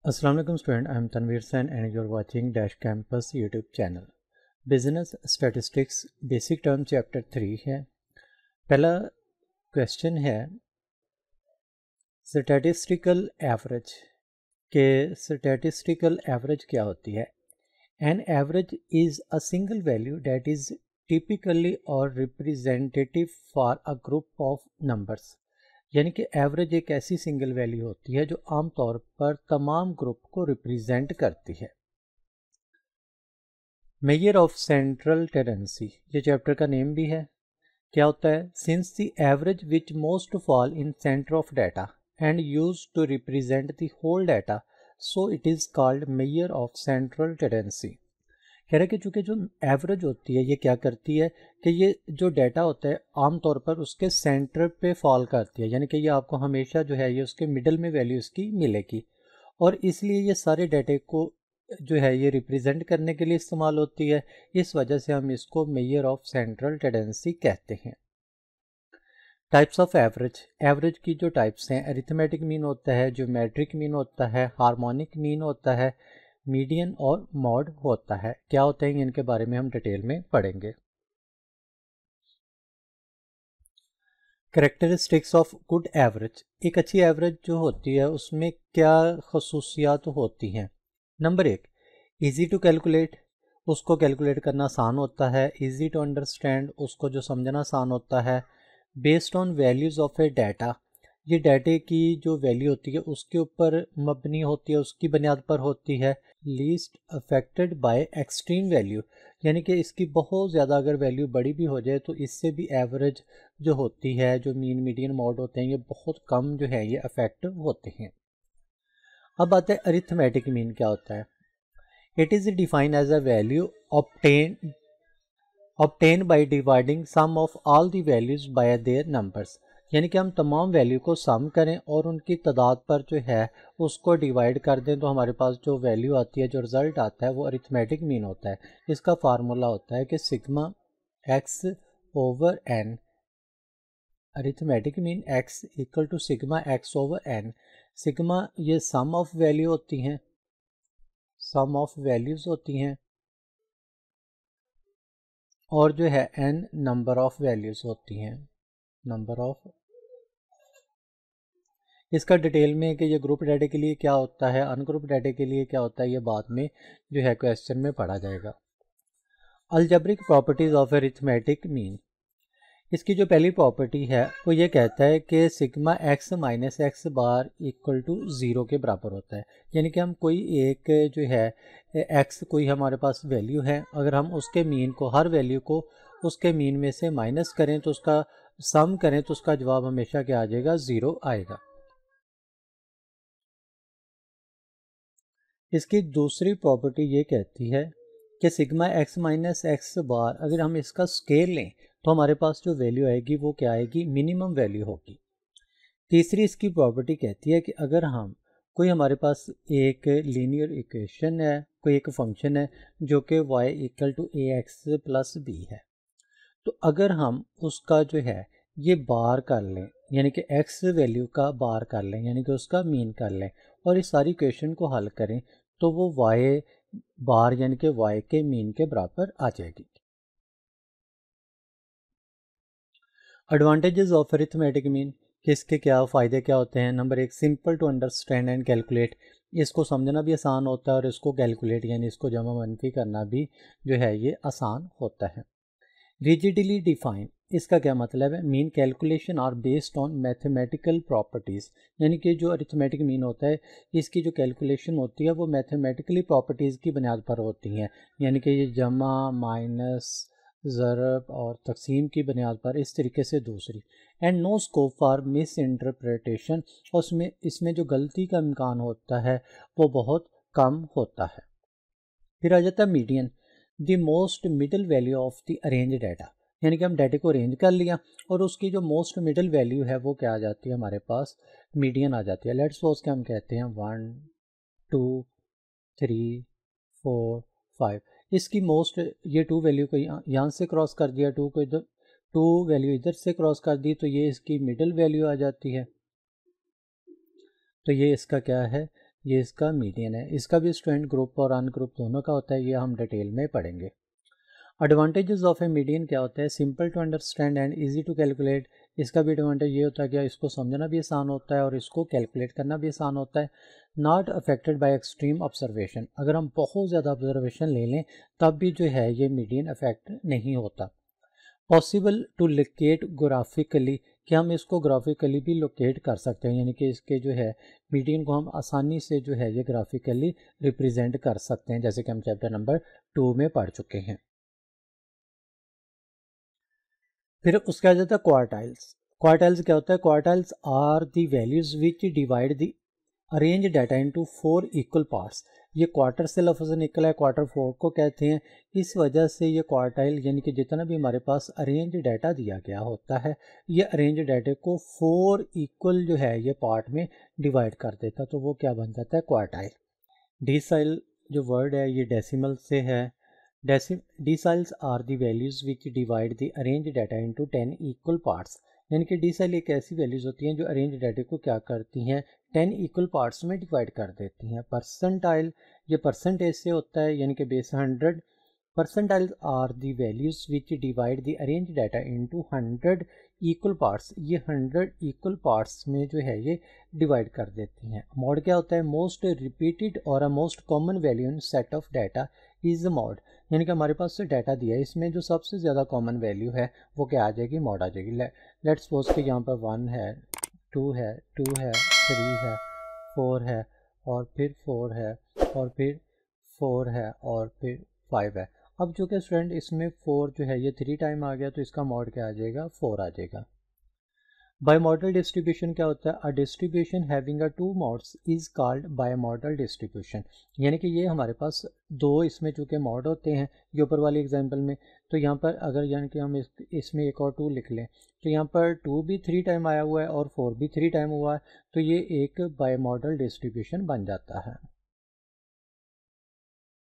अस्सलाम वालेकुम student, I am Tanveer Sain and you are watching dash campus YouTube channel. Business statistics basic term chapter 3 है। पहला question है statistical average के statistical average क्या होती है। An average is a single value that is typically और representative for a group of numbers. यानी कि एवरेज एक ऐसी सिंगल वैल्यू होती है जो आमतौर पर तमाम ग्रुप को रिप्रेजेंट करती है। मेजर ऑफ सेंट्रल टेंडेंसी, ये चैप्टर का नेम भी है। क्या होता है? Since the average which most fall in centre of data and use to represent the whole data, so it is called measure of central tendency. कह रहे कि चूंकि जो एवरेज होती है ये क्या करती है कि ये जो डाटा होता है आमतौर पर उसके सेंटर पे फॉल करती है, यानी कि ये आपको हमेशा जो है ये उसके मिडल में वैल्यू इसकी मिलेगी, और इसलिए ये सारे डाटे को जो है ये रिप्रेजेंट करने के लिए इस्तेमाल होती है। इस वजह से हम इसको मेजर ऑफ सेंट्रल टेंडेंसी कहते हैं। टाइप्स ऑफ एवरेज, एवरेज की जो टाइप्स हैं, अरिथमेटिक मीन होता है, ज्योमेट्रिक मीन होता है, हार्मोनिक मीन होता है, मीडियन और मॉड होता है। क्या होते हैं इनके बारे में हम डिटेल में पढ़ेंगे। करेक्टरिस्टिक्स ऑफ गुड एवरेज, एक अच्छी एवरेज जो होती है उसमें क्या खसूसियात होती हैं। नंबर 1, इजी टू कैलकुलेट, उसको कैलकुलेट करना आसान होता है। इजी टू अंडरस्टैंड, उसको जो समझना आसान होता है। Based on values of A data, ये डाटे की जो वैल्यू होती है उसके ऊपर मबनी होती है, उसकी बुनियाद पर होती है। Least affected by extreme value, यानी कि इसकी बहुत ज़्यादा अगर वैल्यू बड़ी भी हो जाए तो इससे भी एवरेज जो होती है, जो मीन मीडियन मॉड होते हैं, ये बहुत कम जो है ये अफेक्ट होते हैं। अब आते हैं अरिथमेटिक मीन क्या होता है। It is defined as a value obtain by dividing sum of all the values by their numbers, यानी कि हम तमाम वैल्यू को सम करें और उनकी तादाद पर जो है उसको डिवाइड कर दें तो हमारे पास जो वैल्यू आती है, जो रिज़ल्ट आता है, वो अरिथमेटिक मीन होता है। इसका फार्मूला होता है कि sigma x over n, arithmetic mean x equal to sigma x over n. Sigma ये सम ऑफ वैल्यू होती हैं, सम ऑफ वैल्यूज़ होती हैं, और जो है एन नंबर ऑफ वैल्यूज़ होती हैं, नंबर ऑफ। इसका डिटेल में कि ये ग्रुप डाटे के लिए क्या होता है, अनग्रुप डाटे के लिए क्या होता है, ये बाद में जो है क्वेश्चन में पढ़ा जाएगा। Algebraic properties of arithmetic mean, इसकी जो पहली प्रॉपर्टी है वो ये कहता है कि sigma x minus x bar equal to zero के बराबर होता है। यानी कि हम कोई एक जो है एक्स कोई हमारे पास वैल्यू है, अगर हम उसके मीन को, हर वैल्यू को उसके मीन में से माइनस करें तो उसका सम करें तो उसका जवाब हमेशा क्या आ जाएगा, ज़ीरो आएगा। इसकी दूसरी प्रॉपर्टी ये कहती है कि सिग्मा एक्स माइनस एक्स बार, अगर हम इसका स्केल लें तो हमारे पास जो वैल्यू आएगी वो क्या आएगी, मिनिमम वैल्यू होगी। तीसरी इसकी प्रॉपर्टी कहती है कि अगर हम कोई, हमारे पास एक लीनियर इक्वेशन है, कोई एक फंक्शन है जो कि y equal to a x plus b है, तो अगर हम उसका जो है ये बार कर लें, यानी कि x वैल्यू का बार कर लें, यानी कि उसका मीन कर लें, और इस सारी इक्वेशन को हल करें तो वो y बार यानी कि y के मीन के बराबर आ जाएगी। एडवांटेजेस ऑफ अरिथमेटिक मीन, किसके क्या फ़ायदे क्या होते हैं। Number 1, simple to understand and calculate, इसको समझना भी आसान होता है और इसको कैलकुलेट यानी इसको जमा मनफी करना भी जो है ये आसान होता है। रिजिडली डिफाइन, इसका क्या मतलब है, mean calculation are based on mathematical properties, यानी कि जो अरिथमेटिक मीन होता है इसकी जो कैलकुलेशन होती है वो मैथमेटिकली प्रॉपर्टीज़ की बुनियाद पर होती हैं, यानी कि ये जमा, माइनस, ज़रब और तकसीम की बुनियाद पर, इस तरीके से दूसरी। And no scope for misinterpretation, और उसमें इसमें जो गलती का इम्कान होता है वो बहुत कम होता है। फिर आ जाता है median, the most middle value of the arrange data, यानी कि हम डाटे को अरेंज कर लिया और उसकी जो मोस्ट मिडल वैल्यू है वो क्या आ जाती है, हमारे पास मीडियन आ जाती है। लेट्स सपोज के हम कहते हैं 1 2 3 4 5, इसकी मोस्ट, ये टू वैल्यू को यहाँ से क्रॉस कर दिया, टू को इधर, टू वैल्यू इधर से क्रॉस कर दी तो ये इसकी मिडल वैल्यू आ जाती है। तो ये इसका क्या है, ये इसका मीडियन है। इसका भी स्टूडेंट ग्रुप और अनग्रुप दोनों का होता है, ये हम डिटेल में पढ़ेंगे। एडवांटेजेस ऑफ ए मीडियन क्या होता है? Simple to understand and easy to calculate. इसका भी एडवांटेज ये होता है कि इसको समझना भी आसान होता है और इसको कैलकुलेट करना भी आसान होता है। Not affected by extreme observation, अगर हम बहुत ज़्यादा ऑब्जर्वेशन ले लें तब भी जो है ये मीडियन अफेक्ट नहीं होता। पॉसिबल टू लोकेट ग्राफिकली, कि हम इसको ग्राफिकली भी लोकेट कर सकते हैं, यानी कि इसके जो है मीडियन को हम आसानी से जो है ये ग्राफिकली रिप्रेजेंट कर सकते हैं, जैसे कि हम चैप्टर नंबर 2 में पढ़ चुके हैं। फिर उसके आ जाता है क्वार्टाइल्स। क्वार्टाइल्स क्या होता है? Quartiles are the values which divide the arrange data into 4 equal parts. ये क्वार्टर से लफ्ज़ निकला है, क्वार्टर 4 को कहते हैं। इस वजह से ये क्वार्टाइल यानी कि जितना भी हमारे पास अरेंज डाटा दिया गया होता है, ये अरेंज डाटे को 4 इक्वल जो है ये पार्ट में डिवाइड कर देता, तो वो क्या बन जाता है? क्वार्टाइल। डिसाइल जो वर्ड है ये डेसिमल से है। Deciles are the values which divide the arranged data into 10 equal parts। यानी कि डिसाइल एक ऐसी वैल्यूज़ होती हैं जो अरेंज डाटा को क्या करती हैं? 10 इक्वल पार्ट्स में डिवाइड कर देती हैं। परसेंटाइल ये परसेंटेज से होता है, यानी कि base 100। Percentiles are the values which divide the arrange data into 100 equal parts. ये 100 इक्वल पार्ट्स में जो है ये डिवाइड कर देती हैं। मॉड क्या होता है? मोस्ट रिपीटेड और a most common value in set of data is mod. यानी कि हमारे पास जो डाटा दिया है इसमें जो सबसे ज़्यादा कॉमन वैल्यू है वो क्या आ जाएगी? मॉड आ जाएगी। लेट्स सपोज कि यहाँ पर 1 है, 2 है, 3 है, 4 है और फिर 4 है और फिर 4 है और फिर 5 है। अब जो कि स्टूडेंट इसमें 4 जो है ये 3 टाइम आ गया, तो इसका मॉड क्या आ जाएगा? 4 आ जाएगा। बायमॉडल डिस्ट्रीब्यूशन क्या होता है? A distribution having a 2 modes is called bimodal distribution. यानी कि ये हमारे पास 2 इसमें चूँकि मॉड होते हैं, ये ऊपर वाले एग्जांपल में, तो यहाँ पर अगर यानी कि हम इसमें एक और 2 लिख लें, तो यहाँ पर 2 भी 3 टाइम आया हुआ है और 4 भी 3 टाइम हुआ है, तो ये एक बायमॉडल डिस्ट्रीब्यूशन बन जाता है।